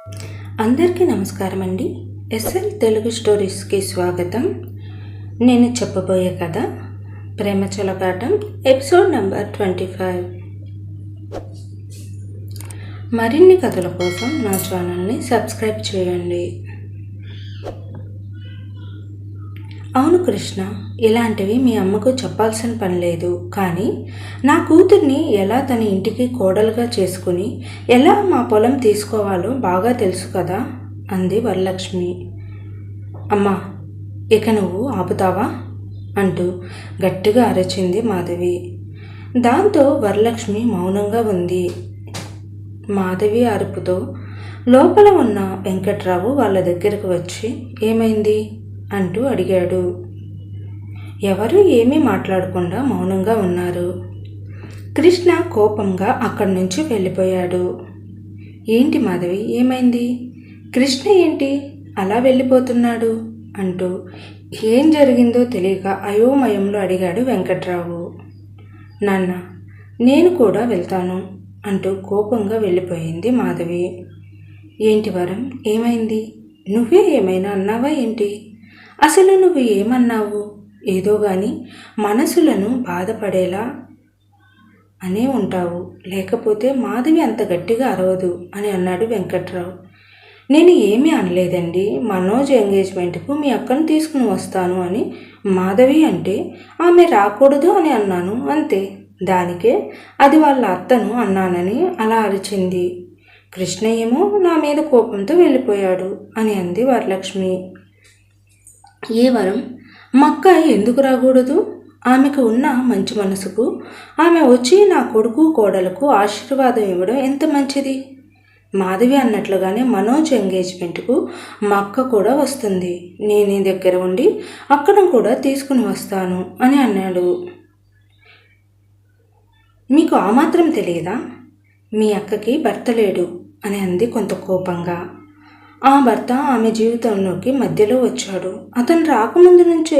అందరికీ నమస్కారం అండి. ఎస్ఎల్ తెలుగు స్టోరీస్కి స్వాగతం. నేను చెప్పబోయే కథ ప్రేమ చెలగాటం ఎపిసోడ్ నెంబర్ 25. మరిన్ని కథల కోసం నా ఛానల్ని సబ్స్క్రైబ్ చేయండి. అవును కృష్ణ, ఇలాంటివి మీ అమ్మకు చెప్పాల్సిన పని లేదు. కానీ నా కూతుర్ని ఎలా తన ఇంటికి కోడలుగా చేసుకుని ఎలా మా పొలం తీసుకోవాలో బాగా తెలుసు కదా అంది వరలక్ష్మి. అమ్మా, ఇక నువ్వు ఆపుతావా అంటూ గట్టిగా అరచింది మాధవి. దాంతో వరలక్ష్మి మౌనంగా ఉంది. మాధవి అరుపుతో లోపల ఉన్న వెంకట్రావు వాళ్ళ దగ్గరకు వచ్చి ఏమైంది అంటూ అడిగాడు. ఎవరూ ఏమీ మాట్లాడకుండా మౌనంగా ఉన్నారు. కృష్ణ కోపంగా అక్కడి నుంచి వెళ్ళిపోయాడు. ఏంటి మాధవి, ఏమైంది? కృష్ణ ఏంటి అలా వెళ్ళిపోతున్నాడు అంటూ ఏం జరిగిందో తెలియక అయోమయంలో అడిగాడు వెంకట్రావు. నాన్న, నేను కూడా వెళ్తాను అంటూ కోపంగా వెళ్ళిపోయింది మాధవి. ఏంటి వరం, ఏమైంది? నువ్వే ఏమైనా అన్నావా ఏంటి? అసలు నువ్వు ఏమన్నావు? ఏదో గాని మనసులను బాధపడేలా అనే ఉంటావు, లేకపోతే మాధవి అంత గట్టిగా అరవదు అని అన్నాడు వెంకట్రావు. నేను ఏమీ అనలేదండి. మనోజ్ ఎంగేజ్మెంట్కు మీ అక్కను తీసుకుని వస్తాను అని మాధవి అంటే ఆమె రాకూడదు అని అన్నాను, అంతే. దానికే అది వాళ్ళ అత్తను అన్నానని అలా అరిచింది. కృష్ణ ఏమో నా మీద కోపంతో వెళ్ళిపోయాడు అని అంది వరలక్ష్మి. ఏ వరం, మక్క ఎందుకు రాకూడదు? ఆమెకు ఉన్న మంచి మనసుకు ఆమె వచ్చి నా కొడుకు కోడలకు ఆశీర్వాదం ఇవ్వడం ఎంత మంచిది. మాధవి అన్నట్లుగానే మనోజ్ ఎంగేజ్మెంట్కు మా అక్క కూడా వస్తుంది. నేనే దగ్గర ఉండి అక్కడ కూడా తీసుకుని వస్తాను అని అన్నాడు. మీకు ఆ మాత్రం తెలియదా? మీ అక్కకి భర్త లేడు అని అంది కొంత కోపంగా. ఆ భర్త ఆమె జీవితంలోకి మధ్యలో వచ్చాడు. అతను రాకముందు నుంచే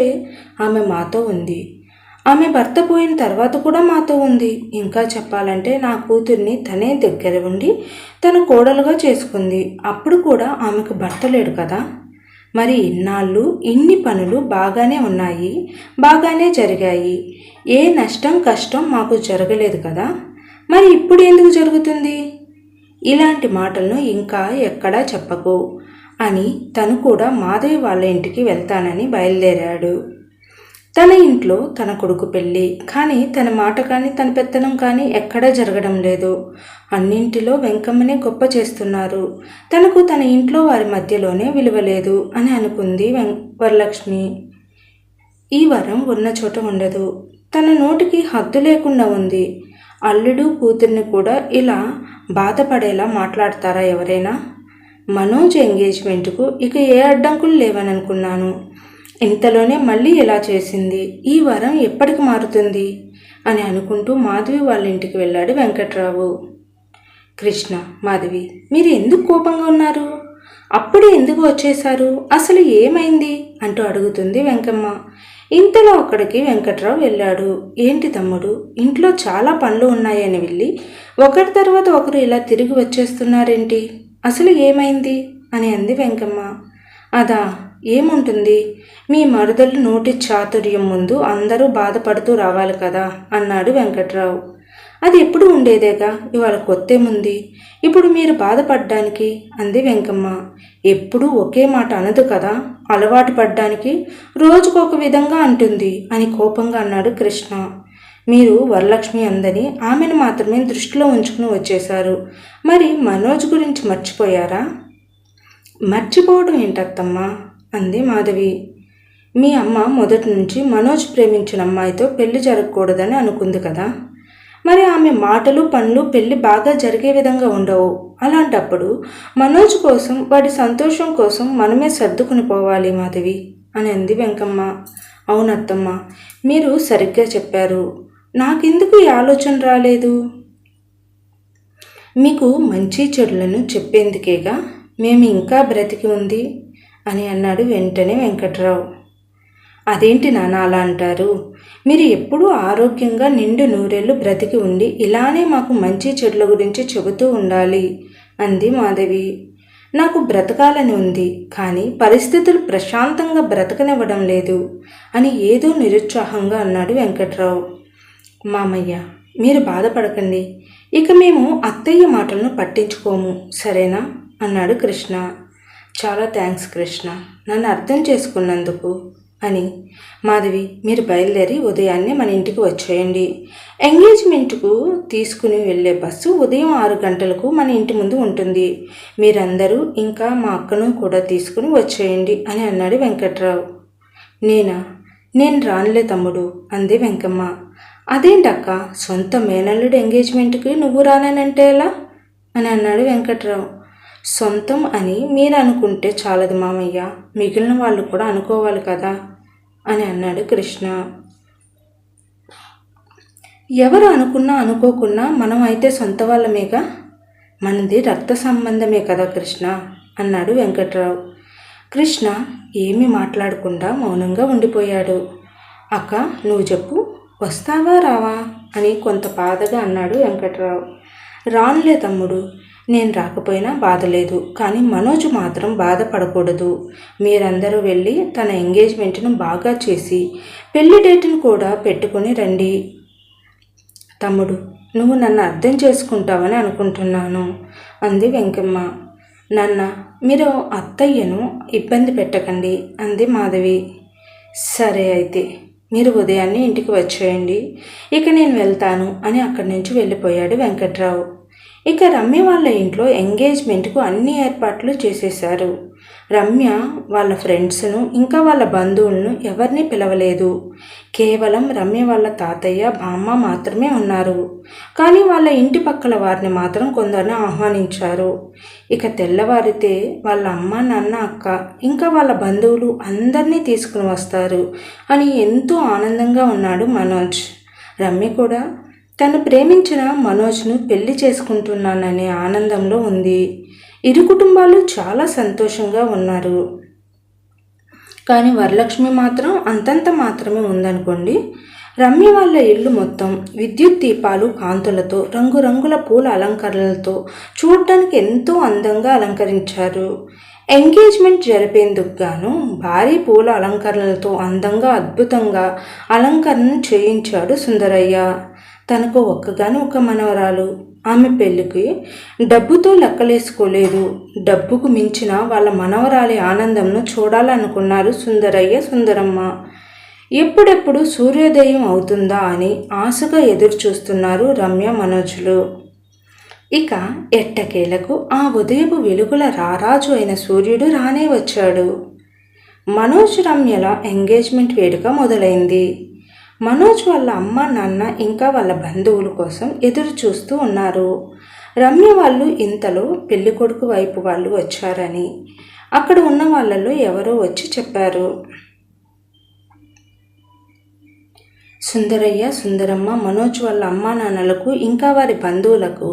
ఆమె మాతో ఉంది. ఆమె భర్త పోయిన తర్వాత కూడా మాతో ఉంది. ఇంకా చెప్పాలంటే నా కూతుర్ని తనే దగ్గర ఉండి తన కోడలుగా చేసుకుంది. అప్పుడు కూడా ఆమెకు భర్త లేడు కదా. మరి ఇన్నాళ్ళు ఇన్ని పనులు బాగానే ఉన్నాయి, బాగానే జరిగాయి. ఏ నష్టం కష్టం మాకు జరగలేదు కదా. మరి ఇప్పుడు ఎందుకు జరుగుతుంది? ఇలాంటి మాటలను ఇంకా ఎక్కడా చెప్పకు అని తను కూడా మాధవి వాళ్ళ ఇంటికి వెళ్తానని బయలుదేరాడు. తన ఇంట్లో తన కొడుకు పెళ్ళి, కానీ తన మాట కానీ తన పెత్తనం కానీ ఎక్కడా జరగడం లేదు. అన్నింటిలో వెంకమ్మనే గొప్ప చేస్తున్నారు. తనకు తన ఇంట్లో వారి మధ్యలోనే విలువ లేదు అని అనుకుంది వరలక్ష్మి. ఈ వరం ఉన్న చోట ఉండదు. తన నోటికి హద్దు లేకుండా ఉంది. అల్లుడు కూతుర్ని కూడా ఇలా బాధపడేలా మాట్లాడతారా ఎవరైనా? మనోజ్ ఎంగేజ్మెంట్కు ఇక ఏ అడ్డంకులు లేవని అనుకున్నాను. ఇంతలోనే మళ్ళీ ఇలా చేసింది. ఈ వరం ఎప్పటికి మారుతుంది అని అనుకుంటూ మాధవి వాళ్ళ ఇంటికి వెళ్ళాడు వెంకట్రావు. కృష్ణ, మాధవి, మీరు ఎందుకు కోపంగా ఉన్నారు? అప్పుడే ఎందుకు వచ్చేశారు? అసలు ఏమైంది అంటూ అడుగుతుంది వెంకమ్మ. ఇంతలో అక్కడికి వెంకట్రావు వెళ్ళాడు. ఏంటి తమ్ముడు, ఇంట్లో చాలా పనులు ఉన్నాయని వెళ్ళి ఒకరి తర్వాత ఒకరు ఇలా తిరిగి వచ్చేస్తున్నారేంటి? అసలు ఏమైంది అని అంది వెంకమ్మ. అదా, ఏముంటుంది, మీ మరుదలు నోటి చాతుర్యం ముందు అందరూ బాధపడుతూ రావాలి కదా అన్నాడు వెంకట్రావు. అది ఎప్పుడు ఉండేదేగా, ఇవాళ కొత్తేముంది ఇప్పుడు మీరు బాధపడ్డానికి అంది వెంకమ్మ. ఎప్పుడూ ఒకే మాట అనదు కదా, అలవాటు పడ్డానికి రోజుకొక విధంగా అంటుంది అని కోపంగా అన్నాడు కృష్ణ. మీరు వరలక్ష్మి అందని ఆమెను మాత్రమే దృష్టిలో ఉంచుకుని వచ్చేశారు. మరి మనోజ్ గురించి మర్చిపోయారా? మర్చిపోవడం ఏంటత్తమ్మా అంది మాధవి. మీ అమ్మ మొదటి నుంచి మనోజ్ ప్రేమించిన అమ్మాయితో పెళ్లి జరగకూడదని అనుకుంది కదా. మరి ఆమె మాటలు పనులు పెళ్లి బాగా జరిగే విధంగా ఉండవు. అలాంటప్పుడు మనోజ్ కోసం, వాడి సంతోషం కోసం మనమే సర్దుకుని పోవాలి మాధవి అని అంది వెంకమ్మ. అవునత్తమ్మ, మీరు సరిగ్గా చెప్పారు. నాకెందుకు ఈ ఆలోచన రాలేదు? మీకు మంచి చెడులను చెప్పేందుకేగా మేము ఇంకా బ్రతికి ఉంది అని అన్నాడు వెంటనే వెంకట్రావు. అదేంటి నాన్న అలా అంటారు? మీరు ఎప్పుడూ ఆరోగ్యంగా నిండు నూరేళ్లు బ్రతికి ఉండి ఇలానే మాకు మంచి చెడుల గురించి చెబుతూ ఉండాలి అంది మాధవి. నాకు బ్రతకాలని ఉంది, కానీ పరిస్థితులు ప్రశాంతంగా బ్రతకనివ్వడం లేదు అని ఏదో నిరుత్సాహంగా అన్నాడు వెంకట్రావు. మామయ్య, మీరు బాధపడకండి. ఇక మేము అత్తయ్య మాటలను పట్టించుకోము, సరేనా అన్నాడు కృష్ణ. చాలా థ్యాంక్స్ కృష్ణ, నన్ను అర్థం చేసుకున్నందుకు అని. మాధవి, మీరు బయలుదేరి ఉదయాన్నే మన ఇంటికి వచ్చేయండి. ఎంగేజ్మెంట్కు తీసుకుని వెళ్ళే బస్సు ఉదయం 6 గంటలకు మన ఇంటి ముందు ఉంటుంది. మీరందరూ ఇంకా మా అక్కను కూడా తీసుకుని వచ్చేయండి అని అన్నాడు వెంకట్రావు. నేను రానులే తమ్ముడు అంది వెంకమ్మ. అదేంటక్క, సొంత మేనల్లుడు ఎంగేజ్మెంట్కి నువ్వు రానంటే ఎలా అని అన్నాడు వెంకట్రావు. సొంతం అని మీరు అనుకుంటే చాలదు మామయ్య, మిగిలిన వాళ్ళు కూడా అనుకోవాలి కదా అని అన్నాడు కృష్ణ. ఎవరు అనుకున్నా అనుకోకున్నా మనం అయితే సొంత వాళ్ళమేగా, మనది రక్త సంబంధమే కదా కృష్ణ అన్నాడు వెంకట్రావు. కృష్ణ ఏమీ మాట్లాడకుండా మౌనంగా ఉండిపోయాడు. అక్క, నువ్వు చెప్పు, వస్తావా రావా అని కొంత బాధగా అన్నాడు వెంకట్రావు. రానులే తమ్ముడు, నేను రాకపోయినా బాధ లేదు, కానీ మనోజ్ మాత్రం బాధపడకూడదు. మీరందరూ వెళ్ళి తన ఎంగేజ్మెంట్ను బాగా చేసి పెళ్లి డేట్ను కూడా పెట్టుకుని రండి. తమ్ముడు, నువ్వు నన్ను అర్థం చేసుకుంటావని అనుకుంటున్నాను అంది వెంకమ్మ. నాన్న, మీరు అత్తయ్యను ఇబ్బంది పెట్టకండి అంది మాధవి. సరే అయితే మీరు ఉదయాన్నే ఇంటికి వచ్చేయండి, ఇక నేను వెళ్తాను అని అక్కడి నుంచి వెళ్ళిపోయాడు వెంకట్రావు. ఇక రమ్య వాళ్ళ ఇంట్లో ఎంగేజ్మెంట్కు అన్ని ఏర్పాట్లు చేసేశారు. రమ్య వాళ్ళ ఫ్రెండ్స్ను ఇంకా వాళ్ళ బంధువులను ఎవరిని పిలవలేదు. కేవలం రమ్య వాళ్ళ తాతయ్య బామ్మ మాత్రమే ఉన్నారు. కానీ వాళ్ళ ఇంటి పక్కల వారిని మాత్రం కొందరిని ఆహ్వానించారు. ఇక తెల్లవారితే వాళ్ళ అమ్మ నాన్న అక్క ఇంకా వాళ్ళ బంధువులు అందరినీ తీసుకుని వస్తారు అని ఎంతో ఆనందంగా ఉన్నాడు మనోజ్. రమ్య కూడా తను ప్రేమించిన మనోజ్ను పెళ్లి చేసుకుంటున్నాననే ఆనందంలో ఉంది. ఇరు కుటుంబాలు చాలా సంతోషంగా ఉన్నారు. కానీ వరలక్ష్మి మాత్రం అంతంత మాత్రమే ఉందనుకోండి. రమ్య వాళ్ళ ఇల్లు మొత్తం విద్యుత్ దీపాలు కాంతులతో రంగురంగుల పూల అలంకరణలతో చూడటానికి ఎంతో అందంగా అలంకరించారు. ఎంగేజ్మెంట్ జరిపేందుకు గాను భారీ పూల అలంకరణలతో అందంగా అద్భుతంగా అలంకరణ చేయించాడు సుందరయ్య. తనకు ఒక్కగాను ఒక మనవరాలు. ఆమె పెళ్ళికి డబ్బుతో లెక్కలేసుకోలేదు. డబ్బుకు మించిన వాళ్ళ మనవరాలి ఆనందంను చూడాలనుకున్నారు సుందరయ్య సుందరమ్మ. ఎప్పుడెప్పుడు సూర్యోదయం అవుతుందా అని ఆశగా ఎదురు చూస్తున్నారు రమ్య మనోజులు. ఇక ఎట్టకేలకు ఆ ఉదయపు వెలుగుల రారాజు అయిన సూర్యుడు రానే వచ్చాడు. మనోజ్ రమ్యల ఎంగేజ్మెంట్ వేడుక మొదలైంది. మనోజ్ వాళ్ళ అమ్మ నాన్న ఇంకా వాళ్ళ బంధువుల కోసం ఎదురు చూస్తూ ఉన్నారు. రమ్య వాళ్ళు ఇంతలో పెళ్లి కొడుకు వైపు వాళ్ళు వచ్చారని అక్కడ ఉన్న వాళ్ళలో ఎవరో వచ్చి చెప్పారు. సుందరయ్య సుందరమ్మ మనోజ్ వాళ్ళ అమ్మా నాన్నలకు ఇంకా వారి బంధువులకు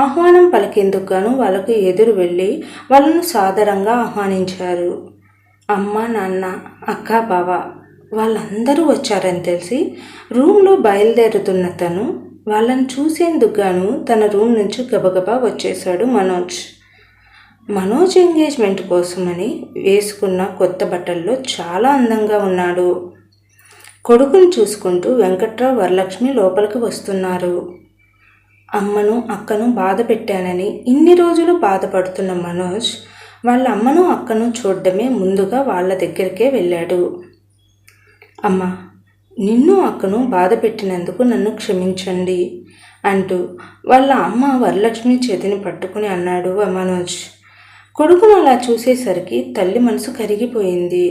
ఆహ్వానం పలికేందుకు గాను వాళ్ళకు ఎదురు వెళ్ళి వాళ్ళను సాదరంగా ఆహ్వానించారు. అమ్మ నాన్న అక్క బావ వాళ్ళందరూ వచ్చారని తెలిసి రూమ్లో బయలుదేరుతున్న తను వాళ్ళని చూసేందుకు గాను తన రూమ్ నుంచి గబగబా వచ్చేశాడు మనోజ్. మనోజ్ ఎంగేజ్మెంట్ కోసమని వేసుకున్న కొత్త బట్టల్లో చాలా అందంగా ఉన్నాడు. కొడుకుని చూసుకుంటూ వెంకట్రావు వరలక్ష్మి లోపలికి వస్తున్నారు. అమ్మను అక్కను బాధ పెట్టానని ఇన్ని రోజులు బాధపడుతున్న మనోజ్ వాళ్ళ అమ్మను అక్కను చూడడమే ముందుగా వాళ్ళ దగ్గరికే వెళ్ళాడు. అమ్మ, నిన్ను అక్కను బాధ పెట్టినందుకు నన్ను క్షమించండి అంటూ వాళ్ళ అమ్మ వరలక్ష్మి చేతిని పట్టుకుని అన్నాడు మనోజ్. కొడుకును అలా చూసేసరికి తల్లి మనసు కరిగిపోయింది.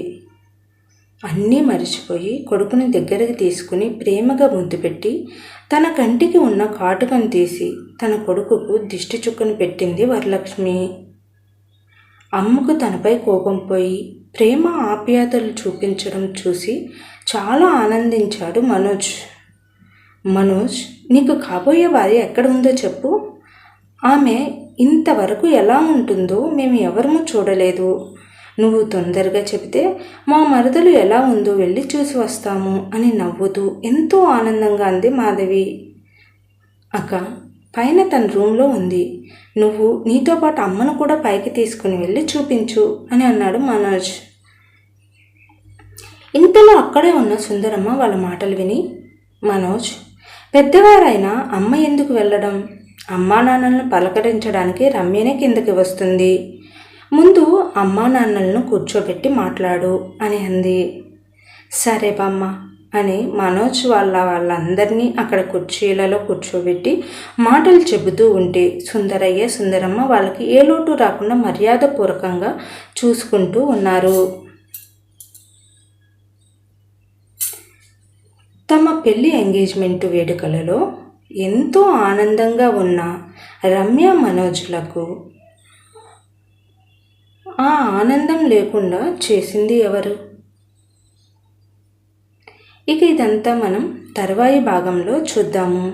అన్నీ మరిచిపోయి కొడుకుని దగ్గరికి తీసుకుని ప్రేమగా ముద్దు పెట్టి తన కంటికి ఉన్న కాటుకను తీసి తన కొడుకుకు దిష్టి చుక్కను పెట్టింది వరలక్ష్మి. అమ్మకు తనపై కోపం పోయి ప్రేమ ఆప్యాయతలు చూపించడం చూసి చాలా ఆనందించాడు మనోజ్. మనోజ్, నీకు కాబోయే భార్య ఎక్కడ ఉందో చెప్పు. ఆమె ఇంతవరకు ఎలా ఉంటుందో మేము ఎవరమూ చూడలేదు. నువ్వు తొందరగా చెబితే మా మరదలు ఎలా ఉందో వెళ్ళి చూసి వస్తాము అని నవ్వుతూ ఎంతో ఆనందంగా అంది మాధవి. అక్క, పైన తన రూమ్లో ఉంది. నువ్వు నీతో పాటు అమ్మను కూడా పైకి తీసుకుని వెళ్ళి చూపించు అని అన్నాడు మనోజ్. ఇంతలో అక్కడే ఉన్న సుందరమ్మ వాళ్ళ మాటలు విని, మనోజ్, పెద్దవారైనా అమ్మ ఎందుకు వెళ్ళడం? అమ్మా నాన్నలను పలకరించడానికి రమ్యనే కిందకి వస్తుంది. ముందు అమ్మా నాన్నలను కూర్చోబెట్టి మాట్లాడు అని అంది. సరే బామ్మ అని మనోజ్ వాళ్ళందరినీ అక్కడ కుర్చీలలో కూర్చోబెట్టి మాటలు చెబుతూ ఉంటే సుందరయ్య సుందరమ్మ వాళ్ళకి ఏ లోటు రాకుండా మర్యాదపూర్వకంగా చూసుకుంటూ ఉన్నారు. తమ పెళ్లి ఎంగేజ్మెంట్ వేడుకలలో ఎంతో ఆనందంగా ఉన్న రమ్య మనోజ్లకు ఆ ఆనందం లేకుండా చేసింది ఎవరు? ఇక ఇదంతా మనం తర్వాయి భాగంలో చూద్దాము.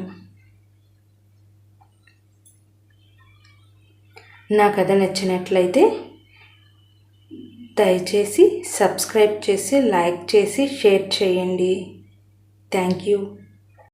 నా కథ నచ్చినట్లయితే దయచేసి సబ్స్క్రైబ్ చేసి లైక్ చేసి షేర్ చేయండి. Thank you.